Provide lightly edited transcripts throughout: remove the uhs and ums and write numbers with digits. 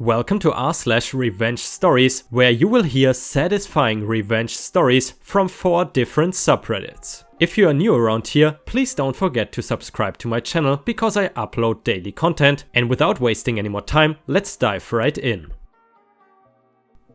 Welcome to r/revenge stories, where you will hear satisfying revenge stories from 4 different subreddits. If you are new around here, please don't forget to subscribe to my channel because I upload daily content, and without wasting any more time, let's dive right in.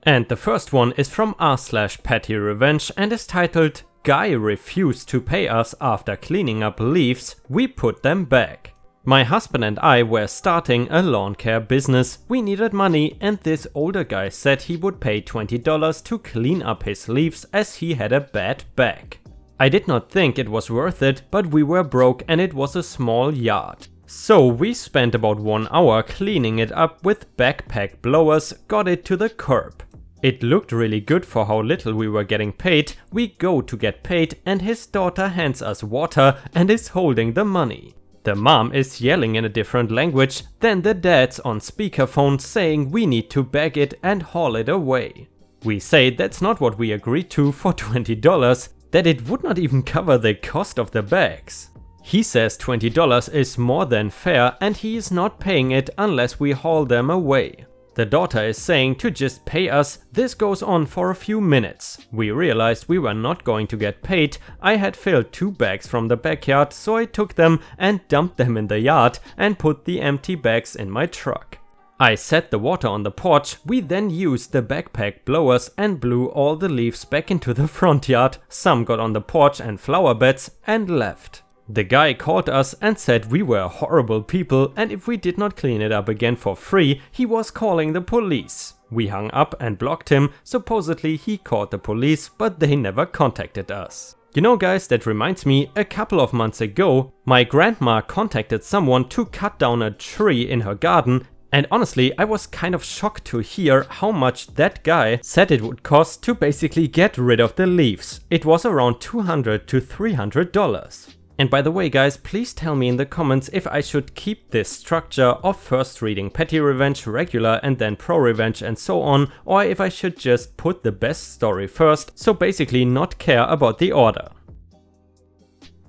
And the first one is from r/PattyRevenge and is titled "Guy refused to pay us after cleaning up leaves, we put them back." My husband and I were starting a lawn care business. We needed money and this older guy said he would pay $20 to clean up his leaves as he had a bad back. I did not think it was worth it, but we were broke and it was a small yard. So we spent about 1 hour cleaning it up with backpack blowers, got it to the curb. It looked really good for how little we were getting paid. We go to get paid and his daughter hands us water and is holding the money. The mom is yelling in a different language, then the dad's on speakerphone saying we need to bag it and haul it away. We say that's not what we agreed to for $20, that it would not even cover the cost of the bags. He says $20 is more than fair and he is not paying it unless we haul them away. The daughter is saying to just pay us. This goes on for a few minutes. We realized we were not going to get paid. I had filled 2 bags from the backyard, so I took them and dumped them in the yard and put the empty bags in my truck. I set the water on the porch. We then used the backpack blowers and blew all the leaves back into the front yard. Some got on the porch and flower beds and left. The guy called us and said we were horrible people and if we did not clean it up again for free, he was calling the police. We hung up and blocked him. Supposedly he called the police, but they never contacted us. You know guys, that reminds me, a couple of months ago, my grandma contacted someone to cut down a tree in her garden. And honestly, I was kind of shocked to hear how much that guy said it would cost to basically get rid of the leaves. It was around $200 to $300. And by the way guys, please tell me in the comments if I should keep this structure of first reading Petty Revenge, Regular and then Pro Revenge and so on, or if I should just put the best story first, so basically not care about the order.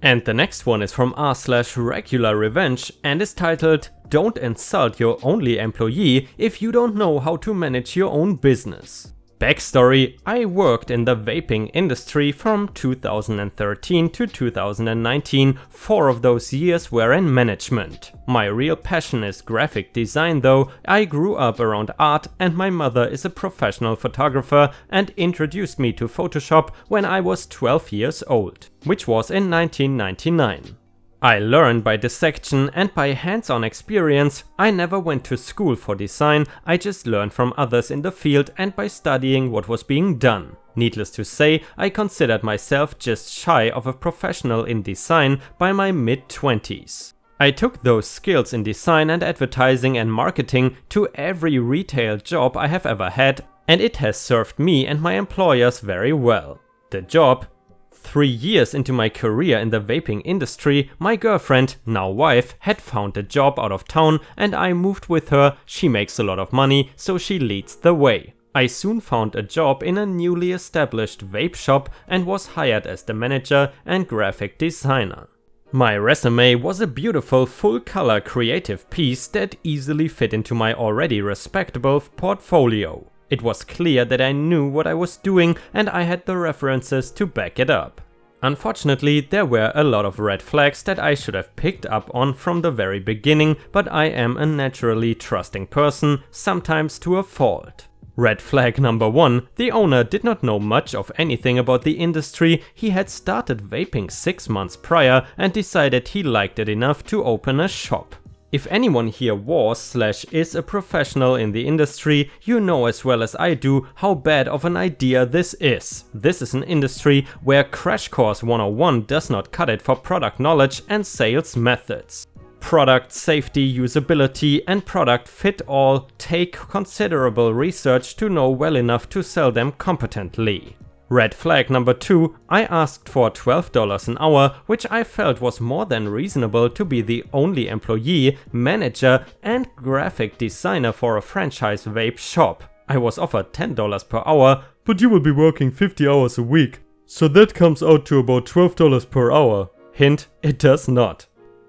And the next one is from r/Regular Revenge and is titled "Don't insult your only employee if you don't know how to manage your own business." Backstory: I worked in the vaping industry from 2013 to 2019, 4 of those years were in management. My real passion is graphic design though. I grew up around art and my mother is a professional photographer and introduced me to Photoshop when I was 12 years old, which was in 1999. I learned by dissection and by hands-on experience. I never went to school for design, I just learned from others in the field and by studying what was being done. Needless to say, I considered myself just shy of a professional in design by my mid-20s. I took those skills in design and advertising and marketing to every retail job I have ever had, and it has served me and my employers very well. The job: 3 years into my career in the vaping industry, my girlfriend, now wife, had found a job out of town and I moved with her. She makes a lot of money, so she leads the way. I soon found a job in a newly established vape shop and was hired as the manager and graphic designer. My resume was a beautiful full-color creative piece that easily fit into my already respectable portfolio. It was clear that I knew what I was doing and I had the references to back it up. Unfortunately, there were a lot of red flags that I should have picked up on from the very beginning, but I am a naturally trusting person, sometimes to a fault. Red flag number 1, the owner did not know much of anything about the industry. He had started vaping 6 months prior and decided he liked it enough to open a shop. If anyone here was/is a professional in the industry, you know as well as I do how bad of an idea this is. This is an industry where Crash Course 101 does not cut it for product knowledge and sales methods. Product safety, usability and product fit all take considerable research to know well enough to sell them competently. Red flag number 2, I asked for $12 an hour, which I felt was more than reasonable to be the only employee, manager and graphic designer for a franchise vape shop. I was offered $10 per hour, but you will be working 50 hours a week, so that comes out to about $12 per hour. Hint, it does not.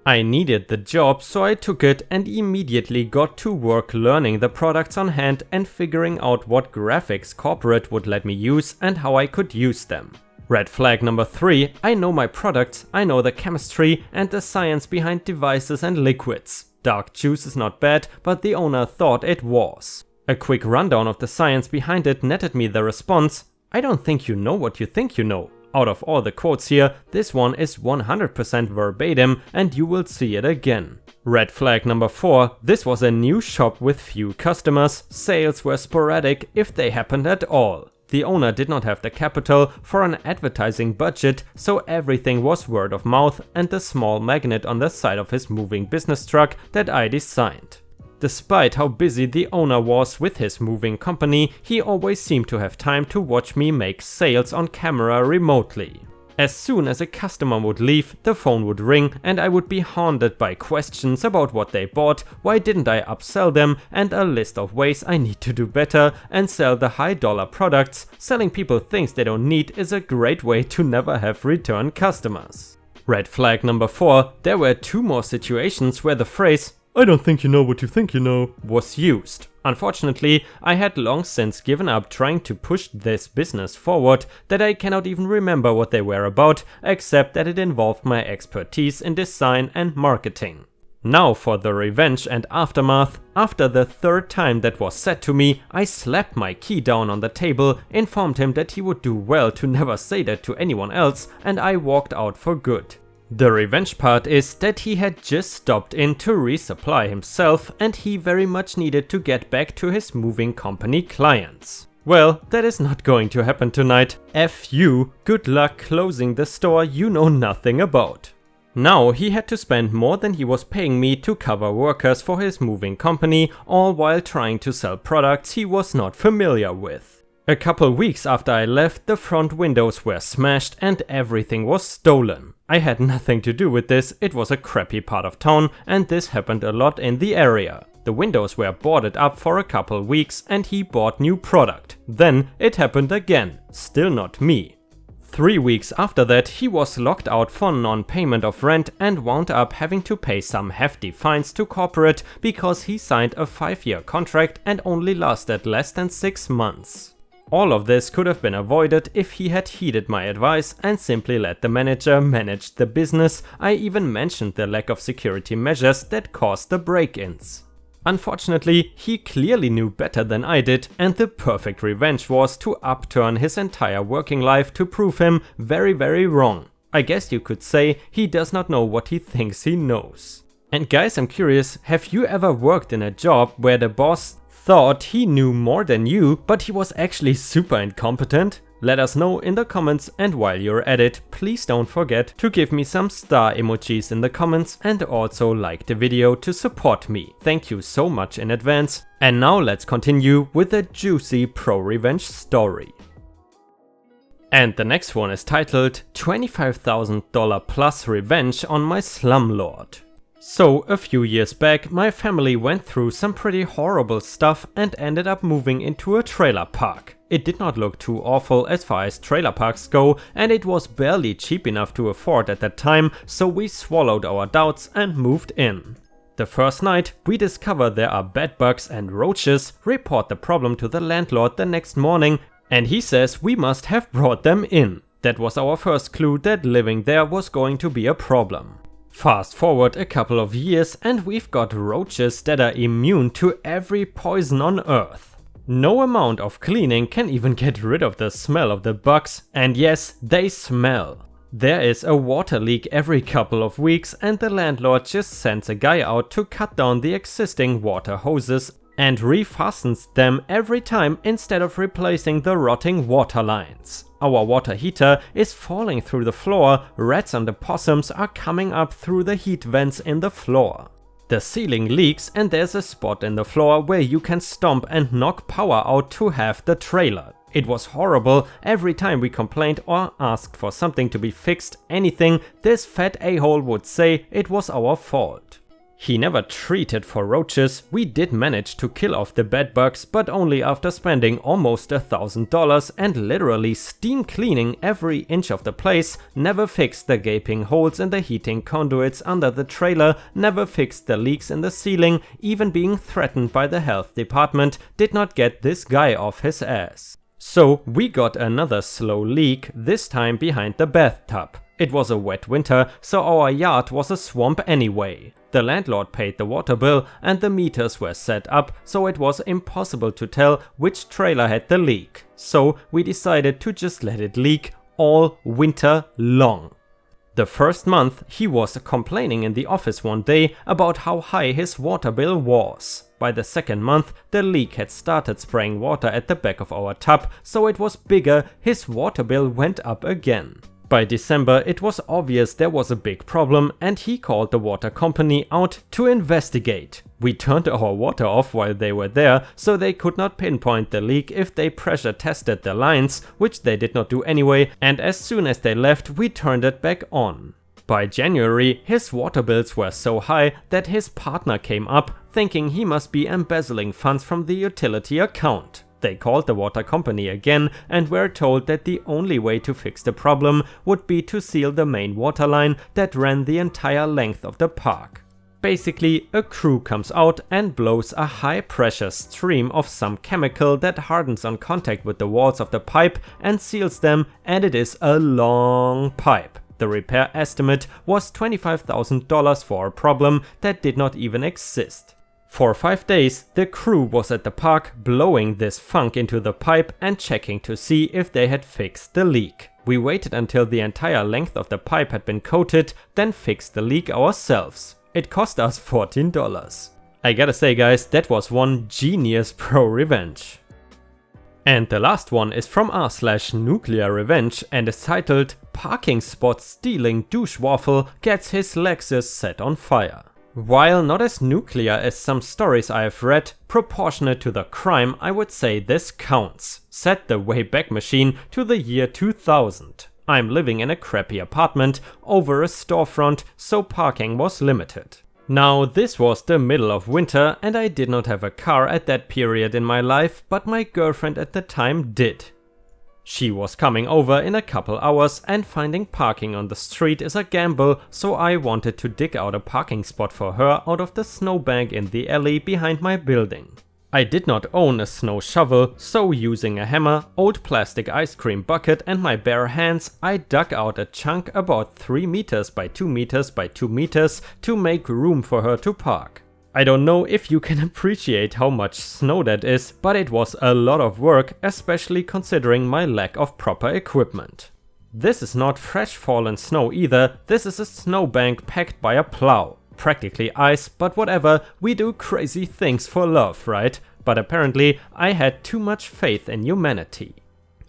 I needed the job, so I took it and immediately got to work learning the products on hand and figuring out what graphics corporate would let me use and how I could use them. Red flag number 3, I know my products, I know the chemistry and the science behind devices and liquids. Dark juice is not bad, but the owner thought it was. A quick rundown of the science behind it netted me the response, I don't think you know what you think you know. Out of all the quotes here, this one is 100% verbatim and you will see it again. Red flag number 4, this was a new shop with few customers, sales were sporadic if they happened at all. The owner did not have the capital for an advertising budget, so everything was word of mouth and the small magnet on the side of his moving business truck that I designed. Despite how busy the owner was with his moving company, he always seemed to have time to watch me make sales on camera remotely. As soon as a customer would leave, the phone would ring and I would be haunted by questions about what they bought, why didn't I upsell them, and a list of ways I need to do better and sell the high dollar products. Selling people things they don't need is a great way to never have return customers. Red flag number 4, there were 2 more situations where the phrase I don't think you know what you think you know was used. Unfortunately, I had long since given up trying to push this business forward that I cannot even remember what they were about, except that it involved my expertise in design and marketing. Now for the revenge and aftermath. After the 3rd time that was said to me, I slapped my key down on the table, informed him that he would do well to never say that to anyone else, and I walked out for good. The revenge part is that he had just stopped in to resupply himself and he very much needed to get back to his moving company clients. Well, that is not going to happen tonight. F you, good luck closing the store you know nothing about. Now he had to spend more than he was paying me to cover workers for his moving company, all while trying to sell products he was not familiar with. A couple weeks after I left, the front windows were smashed and everything was stolen. I had nothing to do with this, it was a crappy part of town and this happened a lot in the area. The windows were boarded up for a couple weeks and he bought new product. Then it happened again, still not me. 3 weeks after that, he was locked out for non-payment of rent and wound up having to pay some hefty fines to corporate because he signed a 5-year contract and only lasted less than 6 months. All of this could have been avoided if he had heeded my advice and simply let the manager manage the business. I even mentioned the lack of security measures that caused the break-ins. Unfortunately, he clearly knew better than I did, and the perfect revenge was to upturn his entire working life to prove him very, very wrong. I guess you could say he does not know what he thinks he knows. And guys, I'm curious, have you ever worked in a job where the boss thought he knew more than you, but he was actually super incompetent? Let us know in the comments, and while you're at it, please don't forget to give me some star emojis in the comments and also like the video to support me. Thank you so much in advance. And now let's continue with a juicy pro-revenge story. And the next one is titled $25,000 plus revenge on my slumlord. So, a few years back, my family went through some pretty horrible stuff and ended up moving into a trailer park. It did not look too awful as far as trailer parks go, and it was barely cheap enough to afford at that time, so we swallowed our doubts and moved in. The first night, we discover there are bedbugs and roaches, report the problem to the landlord the next morning, and he says we must have brought them in. That was our first clue that living there was going to be a problem. Fast forward a couple of years and we've got roaches that are immune to every poison on earth. No amount of cleaning can even get rid of the smell of the bugs, and yes, they smell. There is a water leak every couple of weeks and the landlord just sends a guy out to cut down the existing water hoses and refastens them every time instead of replacing the rotting water lines. Our water heater is falling through the floor, rats and opossums are coming up through the heat vents in the floor. The ceiling leaks and there's a spot in the floor where you can stomp and knock power out to half the trailer. It was horrible. Every time we complained or asked for something to be fixed, anything, this fat a-hole would say it was our fault. He never treated for roaches. We did manage to kill off the bed bugs, but only after spending almost $1,000 and literally steam cleaning every inch of the place, never fixed the gaping holes in the heating conduits under the trailer, never fixed the leaks in the ceiling, even being threatened by the health department did not get this guy off his ass. So we got another slow leak, this time behind the bathtub. It was a wet winter, so our yard was a swamp anyway. The landlord paid the water bill and the meters were set up, so it was impossible to tell which trailer had the leak. So we decided to just let it leak all winter long. The first month he was complaining in the office one day about how high his water bill was. By the second month the leak had started spraying water at the back of our tub, so it was bigger, his water bill went up again. By December it was obvious there was a big problem and he called the water company out to investigate. We turned our water off while they were there, so they could not pinpoint the leak if they pressure tested the lines, which they did not do anyway, and as soon as they left we turned it back on. By January his water bills were so high that his partner came up thinking he must be embezzling funds from the utility account. They called the water company again and were told that the only way to fix the problem would be to seal the main water line that ran the entire length of the park. Basically, a crew comes out and blows a high pressure stream of some chemical that hardens on contact with the walls of the pipe and seals them, and it is a long pipe. The repair estimate was $25,000 for a problem that did not even exist. For 5 days, the crew was at the park blowing this funk into the pipe and checking to see if they had fixed the leak. We waited until the entire length of the pipe had been coated, then fixed the leak ourselves. It cost us $14. I gotta say guys, that was one genius pro revenge. And the last one is from r/nuclear revenge and is titled "Parking Spot Stealing Douche Waffle Gets His Lexus Set on Fire." While not as nuclear as some stories I have read, proportionate to the crime, I would say this counts. Set the Wayback Machine to the year 2000. I'm living in a crappy apartment over a storefront, so parking was limited. Now this was the middle of winter and I did not have a car at that period in my life, but my girlfriend at the time did. She was coming over in a couple hours and finding parking on the street is a gamble, so I wanted to dig out a parking spot for her out of the snowbank in the alley behind my building. I did not own a snow shovel, so using a hammer, old plastic ice cream bucket and my bare hands, I dug out a chunk about 3 meters by 2 meters by 2 meters to make room for her to park. I don't know if you can appreciate how much snow that is, but it was a lot of work, especially considering my lack of proper equipment. This is not fresh fallen snow either, this is a snowbank packed by a plow. Practically ice, but whatever, we do crazy things for love, right? But apparently I had too much faith in humanity.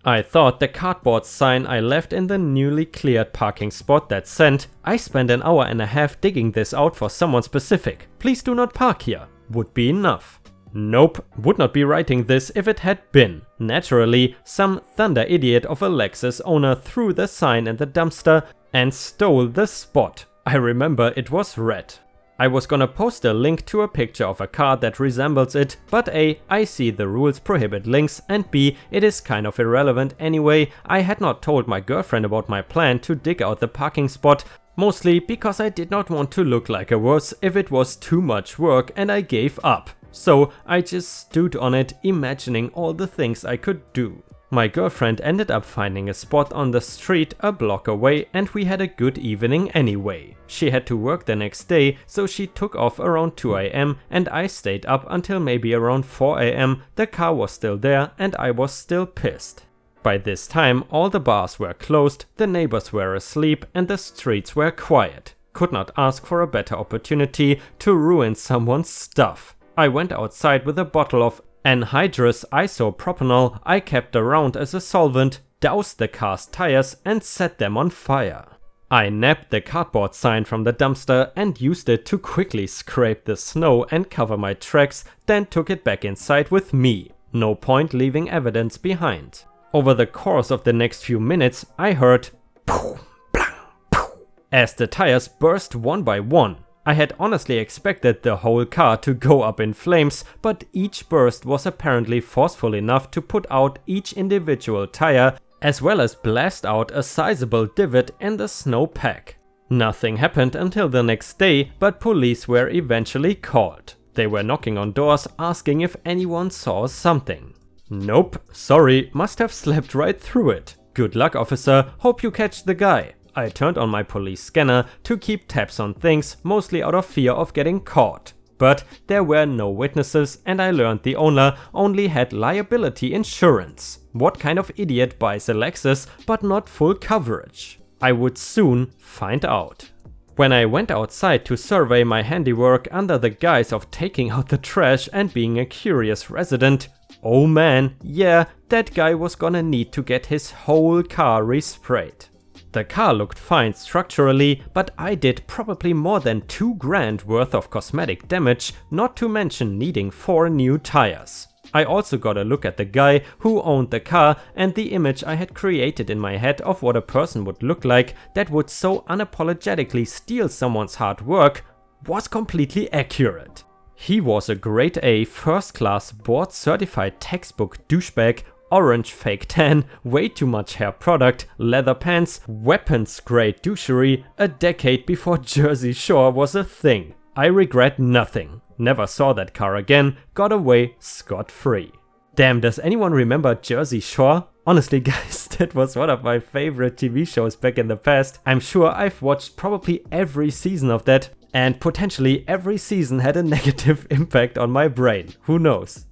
I thought the cardboard sign I left in the newly cleared parking spot that said, "I spent an hour and a half digging this out for someone specific. Please do not park here," would be enough. Nope, would not be writing this if it had been. Naturally, some thunder idiot of a Lexus owner threw the sign in the dumpster and stole the spot. I remember it was red. I was gonna post a link to a picture of a car that resembles it, but A, I see the rules prohibit links, and B, it is kind of irrelevant anyway. I had not told my girlfriend about my plan to dig out the parking spot, mostly because I did not want to look like a wuss if it was too much work and I gave up. So I just stood on it, imagining all the things I could do. My girlfriend ended up finding a spot on the street a block away and we had a good evening anyway. She had to work the next day, so she took off around 2 AM and I stayed up until maybe around 4 AM. The car was still there and I was still pissed. By this time all the bars were closed, the neighbors were asleep and the streets were quiet. Could not ask for a better opportunity to ruin someone's stuff. I went outside with a bottle of anhydrous isopropanol I kept around as a solvent, doused the car's tires and set them on fire. I nabbed the cardboard sign from the dumpster and used it to quickly scrape the snow and cover my tracks, then took it back inside with me. No point leaving evidence behind. Over the course of the next few minutes I heard poof, blang, poof, as the tires burst one by one. I had honestly expected the whole car to go up in flames, but each burst was apparently forceful enough to put out each individual tire, as well as blast out a sizable divot in the snow pack. Nothing happened until the next day, but police were eventually called. They were knocking on doors asking if anyone saw something. Nope, sorry, must have slept right through it. Good luck, officer, hope you catch the guy. I turned on my police scanner to keep tabs on things, mostly out of fear of getting caught. But there were no witnesses and I learned the owner only had liability insurance. What kind of idiot buys a Lexus but not full coverage? I would soon find out. When I went outside to survey my handiwork under the guise of taking out the trash and being a curious resident, oh man, yeah, that guy was gonna need to get his whole car resprayed. The car looked fine structurally, but I did probably more than 2 grand worth of cosmetic damage, not to mention needing 4 new tires. I also got a look at the guy who owned the car, and the image I had created in my head of what a person would look like that would so unapologetically steal someone's hard work was completely accurate. He was a grade A first class board certified textbook douchebag, orange fake tan, way too much hair product, leather pants, weapons grade douchery, a decade before Jersey Shore was a thing. I regret nothing. Never saw that car again, got away scot-free. Damn, does anyone remember Jersey Shore? Honestly guys, that was one of my favorite TV shows back in the past. I'm sure I've watched probably every season of that, and potentially every season had a negative impact on my brain. Who knows?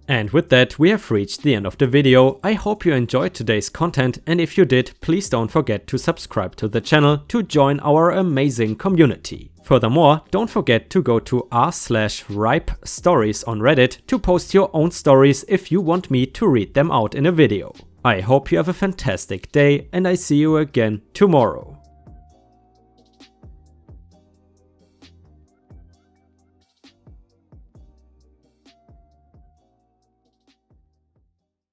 And with that, we have reached the end of the video. I hope you enjoyed today's content, and if you did, please don't forget to subscribe to the channel to join our amazing community. Furthermore, don't forget to go to r/ripe stories on Reddit to post your own stories if you want me to read them out in a video. I hope you have a fantastic day, and I see you again tomorrow.